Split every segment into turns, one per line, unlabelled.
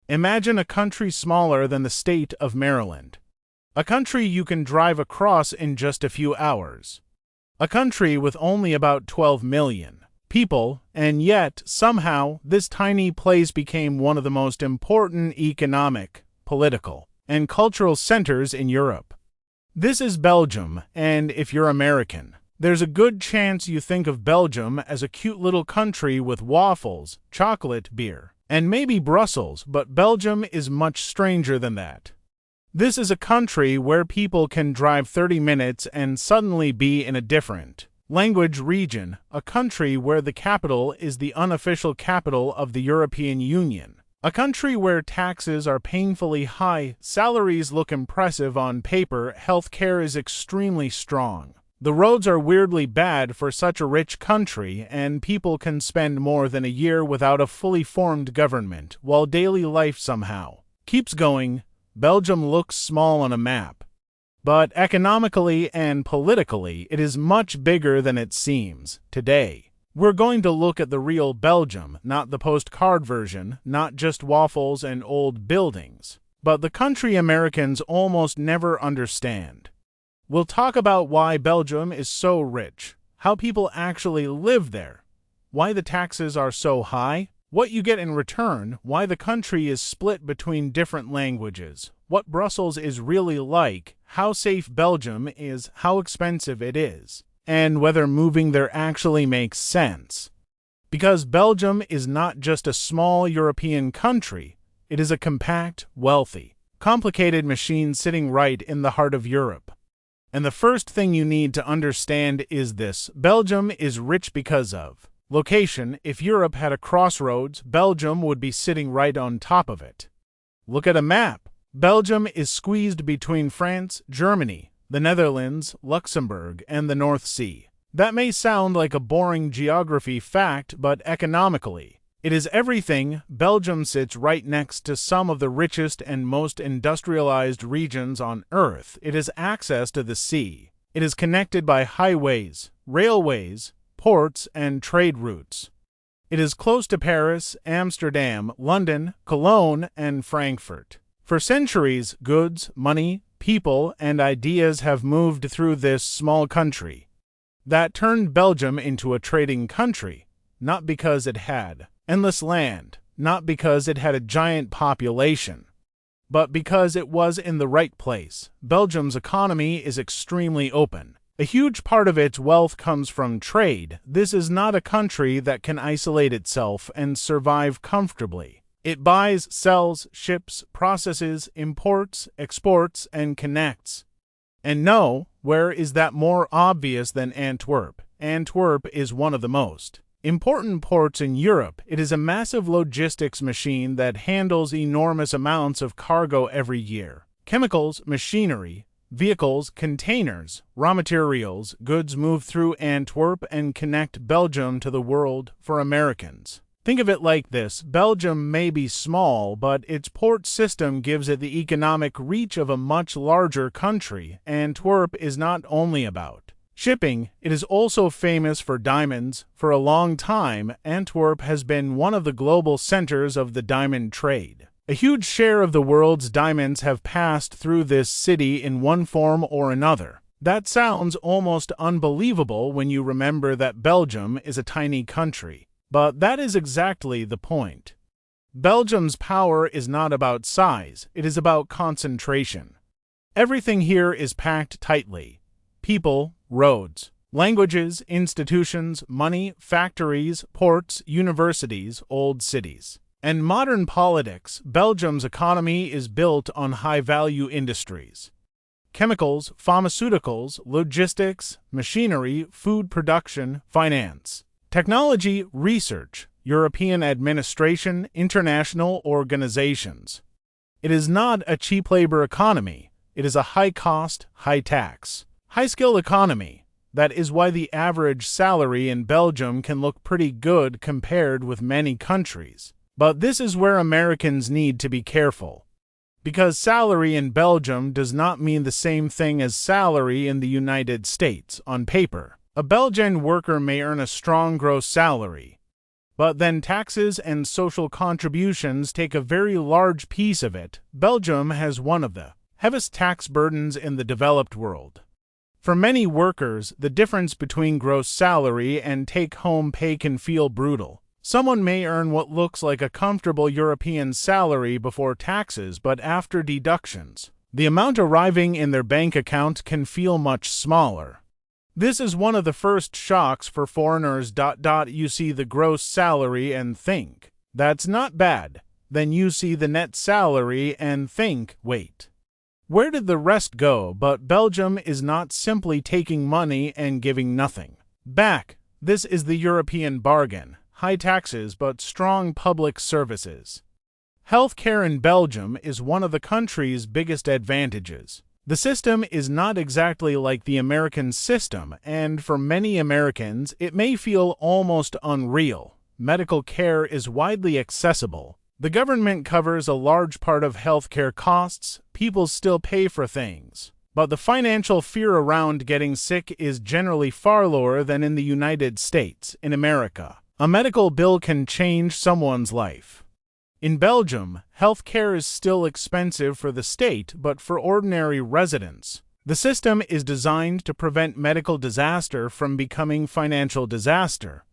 Imagine a country smaller than the state of Maryland. A country you can drive across in just a few hours. A country with only about 12 million people, and yet, somehow, this tiny place became one of the most important economic, political, and cultural centers in Europe. This is Belgium, and if you're American, there's a good chance you think of Belgium as a cute little country with waffles, chocolate, beer, and maybe Brussels, but Belgium is much stranger than that. This is a country where people can drive 30 minutes and suddenly be in a different language region, a country where the capital is the unofficial capital of the European Union, a country where taxes are painfully high, salaries look impressive on paper, healthcare is extremely strong. The roads are weirdly bad for such a rich country, and people can spend more than a year without a fully formed government, while daily life somehow keeps going. Belgium looks small on a map, but economically and politically it is much bigger than it seems. Today, we're going to look at the real Belgium, not the postcard version, not just waffles and old buildings, but the country Americans almost never understand. We'll talk about why Belgium is so rich, how people actually live there, why the taxes are so high, what you get in return, why the country is split between different languages, what Brussels is really like, how safe Belgium is, how expensive it is, and whether moving there actually makes sense. Because Belgium is not just a small European country, it is a compact, wealthy, complicated machine sitting right in the heart of Europe. And the first thing you need to understand is this: Belgium is rich because of location. If Europe had a crossroads, Belgium would be sitting right on top of it. Look at a map. Belgium is squeezed between France, Germany, the Netherlands, Luxembourg, and the North Sea. That may sound like a boring geography fact, but economically, it is everything. Belgium sits right next to some of the richest and most industrialized regions on Earth. It has access to the sea. It is connected by highways, railways, ports, and trade routes. It is close to Paris, Amsterdam, London, Cologne, and Frankfurt. For centuries, goods, money, people, and ideas have moved through this small country. That turned Belgium into a trading country, not because it had endless land, not because it had a giant population, but because it was in the right place. Belgium's economy is extremely open. A huge part of its wealth comes from trade. This is not a country that can isolate itself and survive comfortably. It buys, sells, ships, processes, imports, exports, and connects. And no, where is that more obvious than Antwerp? Antwerp is one of the most important ports in Europe. It is a massive logistics machine that handles enormous amounts of cargo every year. Chemicals, machinery, vehicles, containers, raw materials, goods move through Antwerp and connect Belgium to the world. For Americans, think of it like this: Belgium may be small, but its port system gives it the economic reach of a much larger country. Antwerp is not only about shipping, it is also famous for diamonds. For a long time, Antwerp has been one of the global centers of the diamond trade. A huge share of the world's diamonds have passed through this city in one form or another. That sounds almost unbelievable when you remember that Belgium is a tiny country. But that is exactly the point. Belgium's power is not about size, it is about concentration. Everything here is packed tightly: people, roads, languages, institutions, money, factories, ports, universities, old cities, and modern politics. Belgium's economy is built on high-value industries: chemicals, pharmaceuticals, logistics, machinery, food production, finance, technology, research, European administration, international organizations. It is not a cheap labor economy. It is a high-cost, high-tax, high-skill economy. That is why the average salary in Belgium can look pretty good compared with many countries. But this is where Americans need to be careful. Because salary in Belgium does not mean the same thing as salary in the United States. On paper, a Belgian worker may earn a strong gross salary, But then taxes and social contributions take a very large piece of it. Belgium has one of the heaviest tax burdens in the developed world. For many workers, the difference between gross salary and take-home pay can feel brutal. Someone may earn what looks like a comfortable European salary before taxes, but after deductions, the amount arriving in their bank account can feel much smaller. This is one of the first shocks for foreigners. You see the gross salary and think, that's not bad. Then you see the net salary and think, wait, where did the rest go? But Belgium is not simply taking money and giving nothing back. This is the European bargain. High taxes but strong public services. Healthcare in Belgium is one of the country's biggest advantages. The system is not exactly like the American system, and for many Americans, it may feel almost unreal. Medical care is widely accessible. The government covers a large part of healthcare costs. People still pay for things, but the financial fear around getting sick is generally far lower than in the United States. In America, a medical bill can change someone's life. In Belgium, healthcare is still expensive for the state, but for ordinary residents, the system is designed to prevent medical disaster from becoming financial disaster.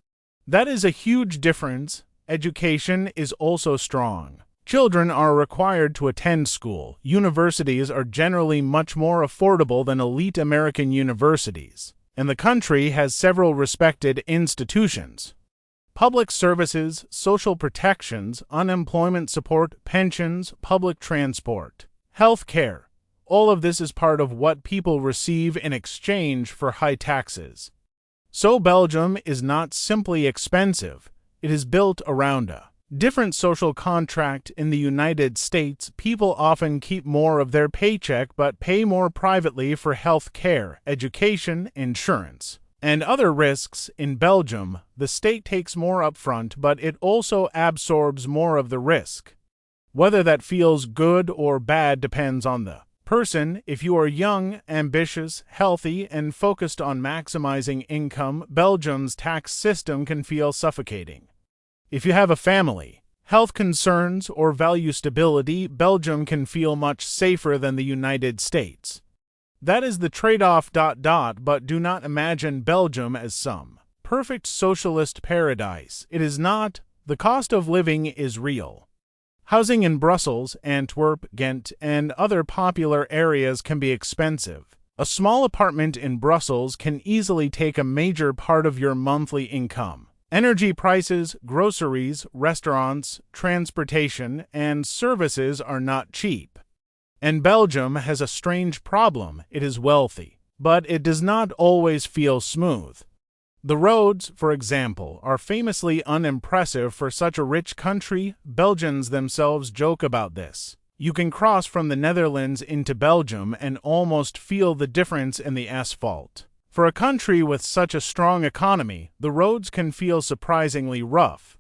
That is a huge difference. Education is also strong. Children are required to attend school. Universities are generally much more affordable than elite American universities, and the country has several respected institutions. Public services, social protections, unemployment support, pensions, public transport, health care. All of this is part of what people receive in exchange for high taxes. So Belgium is not simply expensive. It is built around a different social contract. In the United States, people often keep more of their paycheck but pay more privately for health care, education, insurance, and other risks. In Belgium, the state takes more upfront, but it also absorbs more of the risk. Whether that feels good or bad depends on the person. If you are young, ambitious, healthy, and focused on maximizing income, Belgium's tax system can feel suffocating. If you have a family, health concerns, or value stability, Belgium can feel much safer than the United States. That is the trade-off. But do not imagine Belgium as some perfect socialist paradise. It is not. The cost of living is real. Housing in Brussels, Antwerp, Ghent, and other popular areas can be expensive. A small apartment in Brussels can easily take a major part of your monthly income. Energy prices, groceries, restaurants, transportation, and services are not cheap. And Belgium has a strange problem. It is wealthy, but it does not always feel smooth. The roads, for example, are famously unimpressive for such a rich country. Belgians themselves joke about this. You can cross from the Netherlands into Belgium and almost feel the difference in the asphalt. For a country with such a strong economy, the roads can feel surprisingly rough.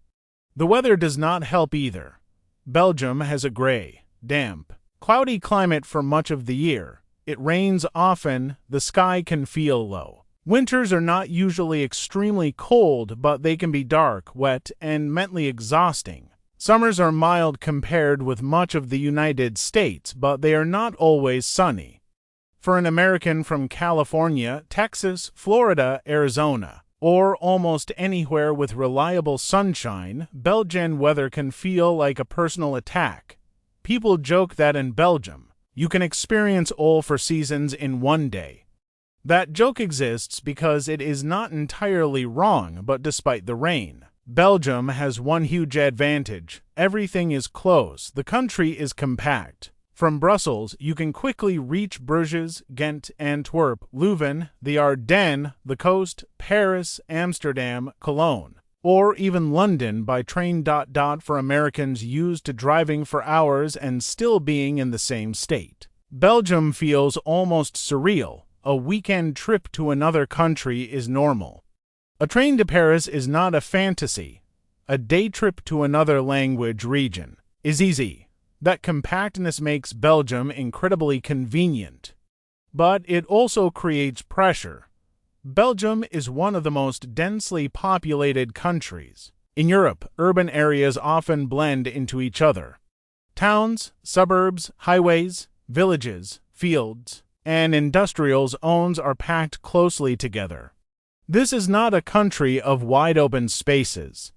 The weather does not help either. Belgium has a gray, damp, cloudy climate for much of the year. It rains often. The sky can feel low. Winters are not usually extremely cold, but they can be dark, wet, and mentally exhausting. Summers are mild compared with much of the United States, but they are not always sunny. For an American from California, Texas, Florida, Arizona, or almost anywhere with reliable sunshine, Belgian weather can feel like a personal attack. People joke that in Belgium, you can experience all four seasons in one day. That joke exists because it is not entirely wrong, but despite the rain, Belgium has one huge advantage. Everything is close. The country is compact. From Brussels, you can quickly reach Bruges, Ghent, Antwerp, Leuven, the Ardennes, the coast, Paris, Amsterdam, Cologne, or even London by train. For Americans used to driving for hours and still being in the same state, Belgium feels almost surreal. A weekend trip to another country is normal. A train to Paris is not a fantasy. A day trip to another language region is easy. That compactness makes Belgium incredibly convenient. But it also creates pressure. Belgium is one of the most densely populated countries. In Europe, urban areas often blend into each other. Towns, suburbs, highways, villages, fields, and industrial zones are packed closely together. This is not a country of wide-open spaces.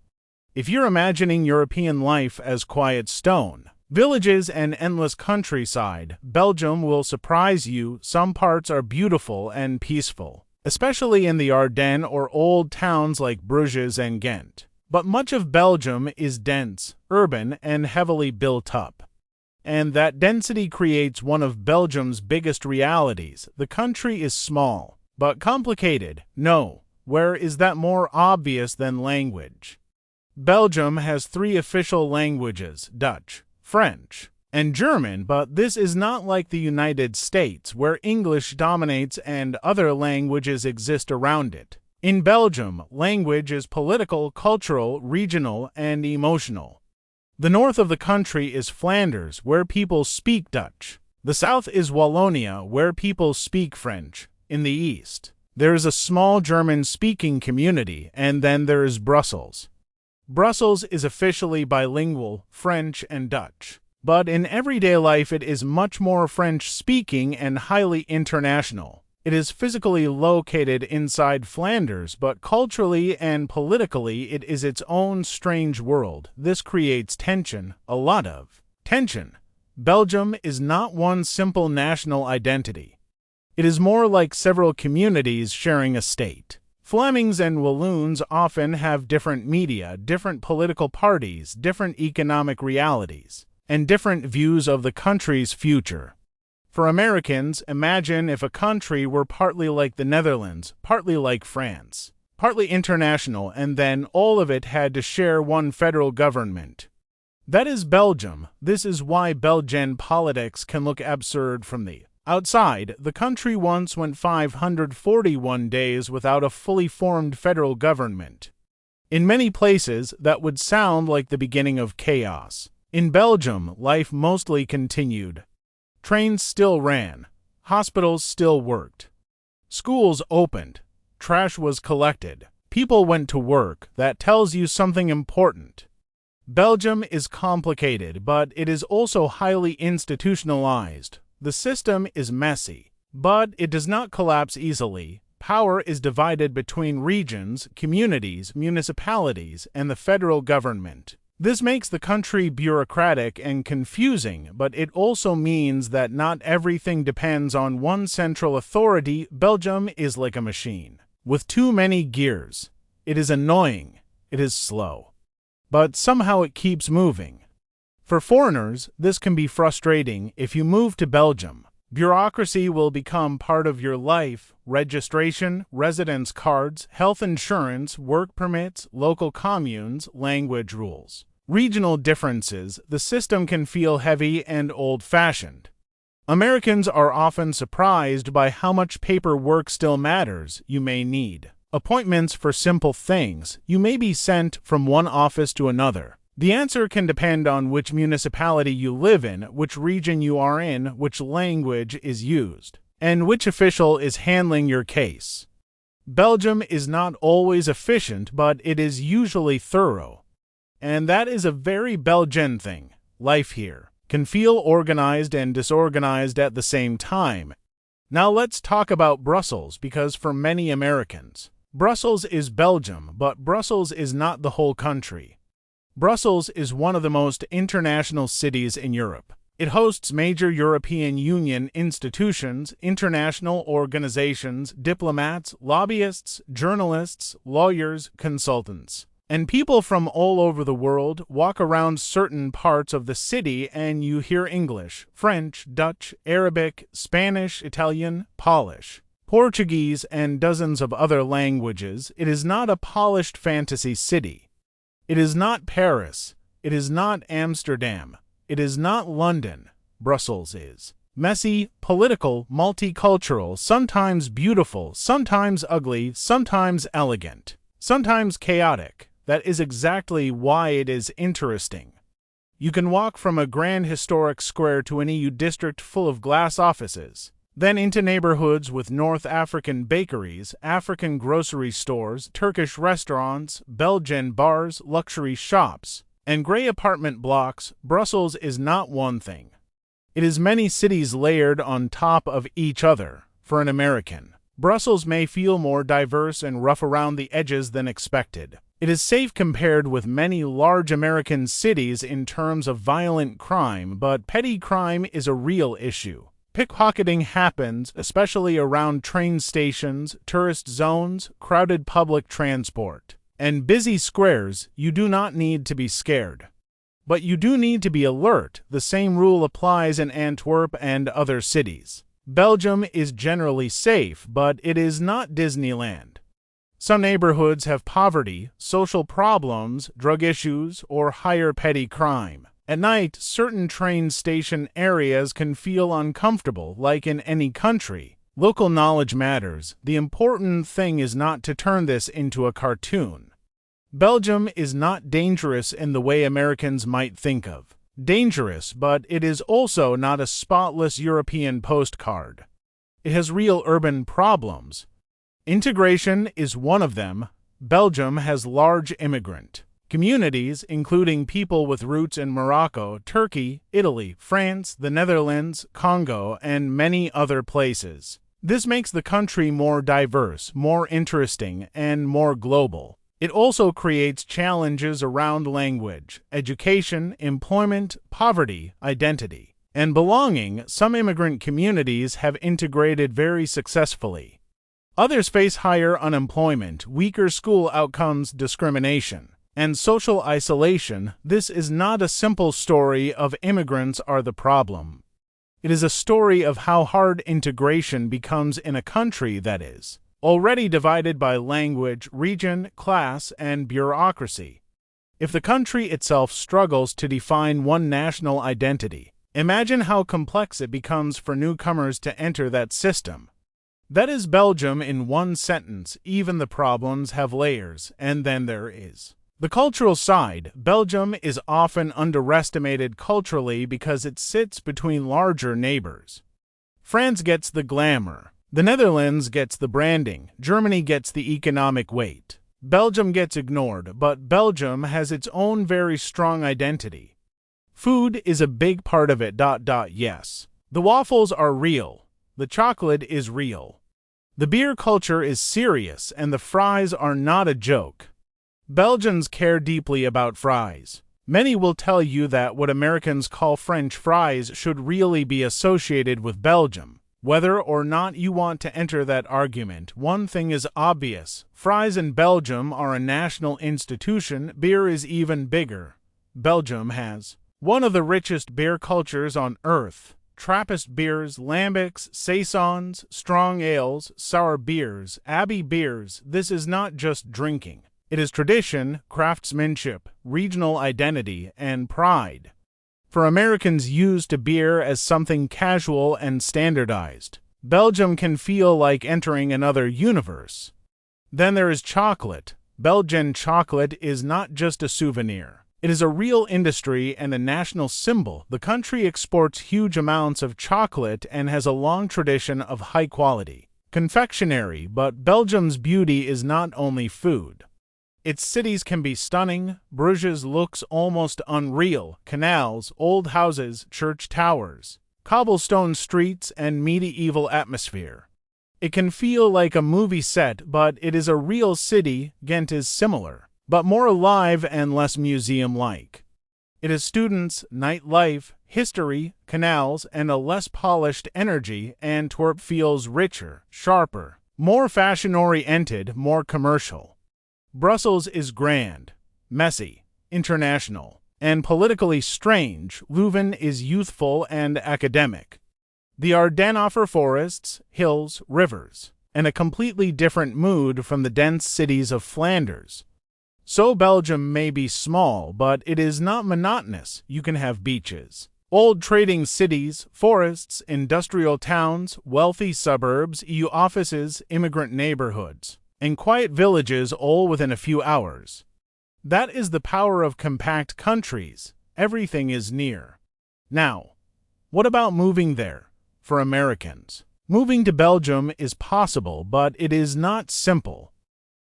If you're imagining European life as quiet stone, villages and endless countryside, Belgium will surprise you. Some parts are beautiful and peaceful, especially in the Ardennes or old towns like Bruges and Ghent. But much of Belgium is dense, urban, and heavily built up. And that density creates one of Belgium's biggest realities. The country is small, but complicated. No, where is that more obvious than language? Belgium has 3 official languages, Dutch, French, and German, but this is not like the United States, where English dominates and other languages exist around it. In Belgium, language is political, cultural, regional, and emotional. The north of the country is Flanders, where people speak Dutch. The south is Wallonia, where people speak French. In the east, there is a small German-speaking community, and then there is Brussels. Brussels is officially bilingual, French and Dutch. But in everyday life it is much more French-speaking and highly international. It is physically located inside Flanders, but culturally and politically it is its own strange world. This creates tension, a lot of tension. Belgium is not one simple national identity. It is more like several communities sharing a state. Flemings and Walloons often have different media, different political parties, different economic realities, and different views of the country's future. For Americans, imagine if a country were partly like the Netherlands, partly like France, partly international, and then all of it had to share one federal government. That is Belgium. This is why Belgian politics can look absurd from the outside. The country once went 541 days without a fully formed federal government. In many places, that would sound like the beginning of chaos. In Belgium, life mostly continued. Trains still ran. Hospitals still worked. Schools opened. Trash was collected. People went to work. That tells you something important. Belgium is complicated, but it is also highly institutionalized. The system is messy, but it does not collapse easily. Power is divided between regions, communities, municipalities, and the federal government. This makes the country bureaucratic and confusing, but it also means that not everything depends on one central authority. Belgium is like a machine with too many gears. It is annoying. It is slow. But somehow it keeps moving. For foreigners, this can be frustrating. If you move to Belgium, bureaucracy will become part of your life. Registration, residence cards, health insurance, work permits, local communes, language rules. Regional differences. The system can feel heavy and old-fashioned. Americans are often surprised by how much paperwork still matters. You may need appointments for simple things. You may be sent from one office to another. The answer can depend on which municipality you live in, which region you are in, which language is used, and which official is handling your case. Belgium is not always efficient, but it is usually thorough. And that is a very Belgian thing. Life here can feel organized and disorganized at the same time. Now let's talk about Brussels, because for many Americans, Brussels is Belgium, but Brussels is not the whole country. Brussels is one of the most international cities in Europe. It hosts major European Union institutions, international organizations, diplomats, lobbyists, journalists, lawyers, consultants. And people from all over the world walk around certain parts of the city and you hear English, French, Dutch, Arabic, Spanish, Italian, Polish, Portuguese, and dozens of other languages. It is not a polished fantasy city. It is not Paris. It is not Amsterdam. It is not London. Brussels is messy, political, multicultural, sometimes beautiful, sometimes ugly, sometimes elegant, sometimes chaotic. That is exactly why it is interesting. You can walk from a grand historic square to an EU district full of glass offices. Then into neighborhoods with North African bakeries, African grocery stores, Turkish restaurants, Belgian bars, luxury shops, and gray apartment blocks. Brussels is not one thing. It is many cities layered on top of each other. For an American, Brussels may feel more diverse and rough around the edges than expected. It is safe compared with many large American cities in terms of violent crime, but petty crime is a real issue. Pickpocketing happens, especially around train stations, tourist zones, crowded public transport, and busy squares. You do not need to be scared. But you do need to be alert. The same rule applies in Antwerp and other cities. Belgium is generally safe, but it is not Disneyland. Some neighborhoods have poverty, social problems, drug issues, or higher petty crime. At night, certain train station areas can feel uncomfortable, like in any country. Local knowledge matters. The important thing is not to turn this into a cartoon. Belgium is not dangerous in the way Americans might think of. Dangerous, but it is also not a spotless European postcard. It has real urban problems. Integration is one of them. Belgium has large immigrant communities, including people with roots in Morocco, Turkey, Italy, France, the Netherlands, Congo, and many other places. This makes the country more diverse, more interesting, and more global. It also creates challenges around language, education, employment, poverty, identity, and belonging. Some immigrant communities have integrated very successfully. Others face higher unemployment, weaker school outcomes, discrimination, and social isolation. This is not a simple story of immigrants are the problem. It is a story of how hard integration becomes in a country that is already divided by language, region, class, and bureaucracy. If the country itself struggles to define one national identity, imagine how complex it becomes for newcomers to enter that system. That is Belgium in one sentence. Even the problems have layers, and then there is the cultural side. Belgium is often underestimated culturally because it sits between larger neighbors. France gets the glamour. The Netherlands gets the branding. Germany gets the economic weight. Belgium gets ignored, but Belgium has its own very strong identity. Food is a big part of it. Yes, the waffles are real. The chocolate is real. The beer culture is serious, and the fries are not a joke. Belgians care deeply about fries. Many will tell you that what Americans call French fries should really be associated with Belgium. Whether or not you want to enter that argument, one thing is obvious. Fries in Belgium are a national institution. Beer is even bigger. Belgium has one of the richest beer cultures on earth. Trappist beers, lambics, saisons, strong ales, sour beers, abbey beers. This is not just drinking. It is tradition, craftsmanship, regional identity, and pride. For Americans used to beer as something casual and standardized, Belgium can feel like entering another universe. Then there is chocolate. Belgian chocolate is not just a souvenir. It is a real industry and a national symbol. The country exports huge amounts of chocolate and has a long tradition of high-quality confectionery, but Belgium's beauty is not only food. Its cities can be stunning. Bruges looks almost unreal. Canals, old houses, church towers, cobblestone streets, and medieval atmosphere. It can feel like a movie set, but it is a real city. Ghent is similar, but more alive and less museum-like. It has students, nightlife, history, canals, and a less polished energy. Antwerp feels richer, sharper, more fashion-oriented, more commercial. Brussels is grand, messy, international, and politically strange. Leuven is youthful and academic. The Ardennes offer forests, hills, rivers, and a completely different mood from the dense cities of Flanders. So Belgium may be small, but it is not monotonous. You can have beaches, old trading cities, forests, industrial towns, wealthy suburbs, EU offices, immigrant neighborhoods, and quiet villages all within a few hours. That is the power of compact countries. Everything is near. Now, what about moving there? For Americans, Moving to Belgium is possible, but it is not simple.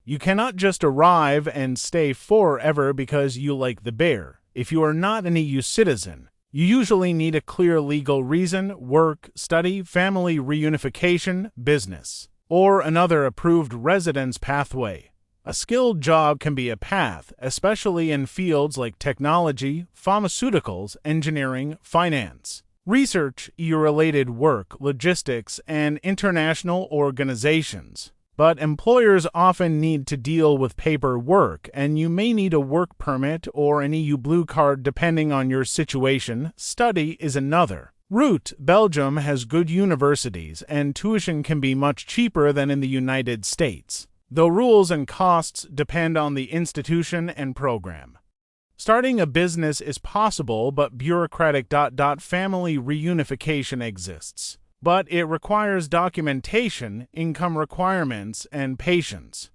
You cannot just arrive and stay forever because you like the bear. If you are not an EU citizen, you usually need a clear legal reason: work, study, family reunification, business, or another approved residence pathway. A skilled job can be a path, especially in fields like technology, pharmaceuticals, engineering, finance, research, EU-related work, logistics, and international organizations. But employers often need to deal with paperwork, and you may need a work permit or an EU blue card depending on your situation. Study is another route. Belgium has good universities, and tuition can be much cheaper than in the United States, though rules and costs depend on the institution and program. Starting a business is possible, but bureaucratic family reunification exists. But it requires documentation, income requirements, and patience.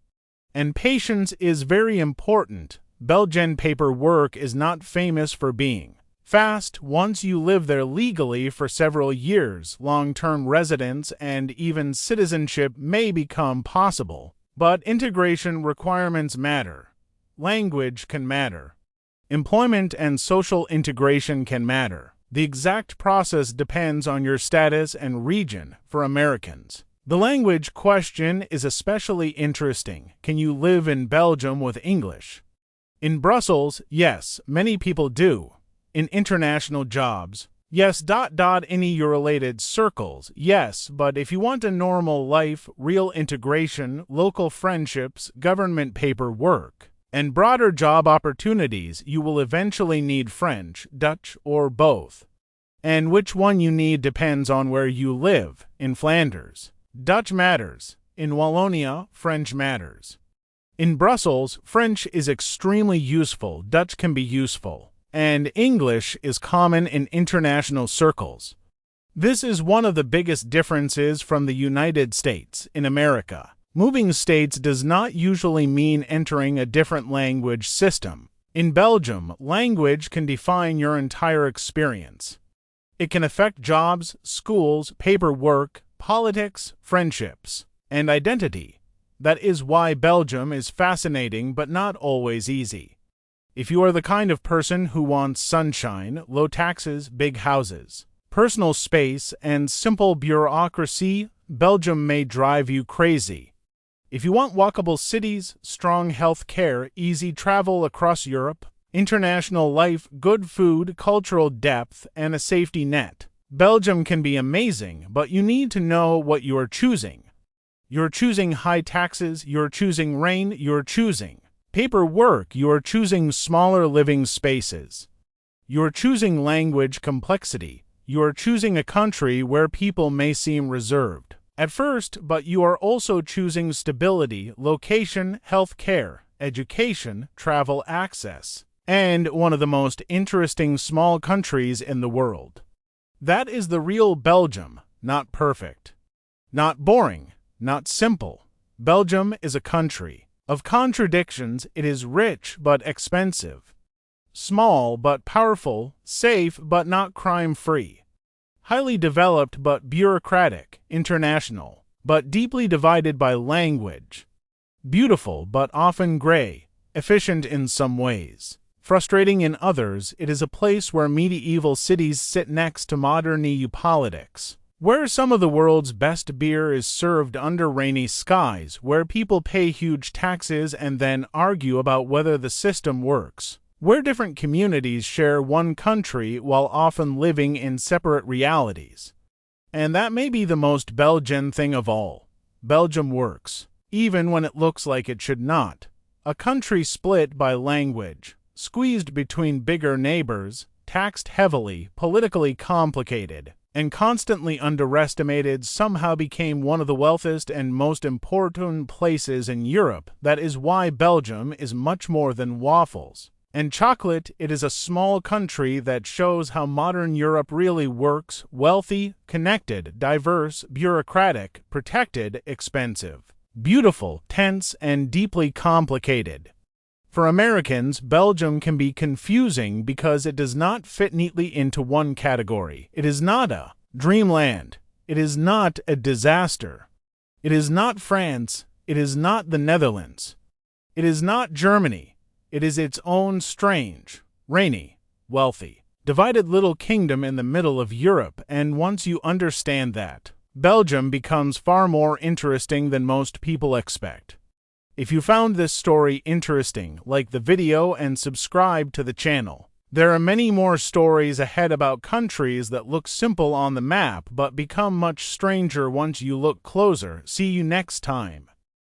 And patience is very important. Belgian paperwork is not famous for being fast. Once you live there legally for several years, long-term residence and even citizenship may become possible. But integration requirements matter. Language can matter. Employment and social integration can matter. The exact process depends on your status and region. For Americans, the language question is especially interesting. Can you live in Belgium with English? In Brussels, yes, many people do. In international jobs, yes. In EU-related circles, yes, but if you want a normal life, real integration, local friendships, government paperwork, and broader job opportunities, you will eventually need French, Dutch, or both. And which one you need depends on where you live. In Flanders, Dutch matters. In Wallonia, French matters. In Brussels, French is extremely useful, Dutch can be useful, and English is common in international circles. This is one of the biggest differences from the United States. In America, moving states does not usually mean entering a different language system. In Belgium, language can define your entire experience. It can affect jobs, schools, paperwork, politics, friendships, and identity. That is why Belgium is fascinating but not always easy. If you are the kind of person who wants sunshine, low taxes, big houses, personal space, and simple bureaucracy, Belgium may drive you crazy. If you want walkable cities, strong health care, easy travel across Europe, international life, good food, cultural depth, and a safety net, Belgium can be amazing, but you need to know what you are choosing. You're choosing high taxes, you're choosing rain, you're choosing paperwork, you're choosing smaller living spaces. You're choosing language complexity, you're choosing a country where people may seem reserved at first, but you are also choosing stability, location, health care, education, travel access, and one of the most interesting small countries in the world. That is the real Belgium, not perfect, not boring, not simple. Belgium is a country of contradictions. It is rich but expensive, small but powerful, safe but not crime-free, highly developed but bureaucratic, international but deeply divided by language, beautiful but often gray, efficient in some ways, frustrating in others. It is a place where medieval cities sit next to modern EU politics, where some of the world's best beer is served under rainy skies, where people pay huge taxes and then argue about whether the system works, where different communities share one country while often living in separate realities. And that may be the most Belgian thing of all. Belgium works, even when it looks like it should not. A country split by language, squeezed between bigger neighbors, taxed heavily, politically complicated, and constantly underestimated, somehow became one of the wealthiest and most important places in Europe. That is why Belgium is much more than waffles and chocolate. It is a small country that shows how modern Europe really works: wealthy, connected, diverse, bureaucratic, protected, expensive, beautiful, tense, and deeply complicated. For Americans, Belgium can be confusing because it does not fit neatly into one category. It is not a dreamland. It is not a disaster. It is not France. It is not the Netherlands. It is not Germany. It is its own strange, rainy, wealthy, divided little kingdom in the middle of Europe, and once you understand that, Belgium becomes far more interesting than most people expect. If you found this story interesting, like the video and subscribe to the channel. There are many more stories ahead about countries that look simple on the map but become much stranger once you look closer. See you next time.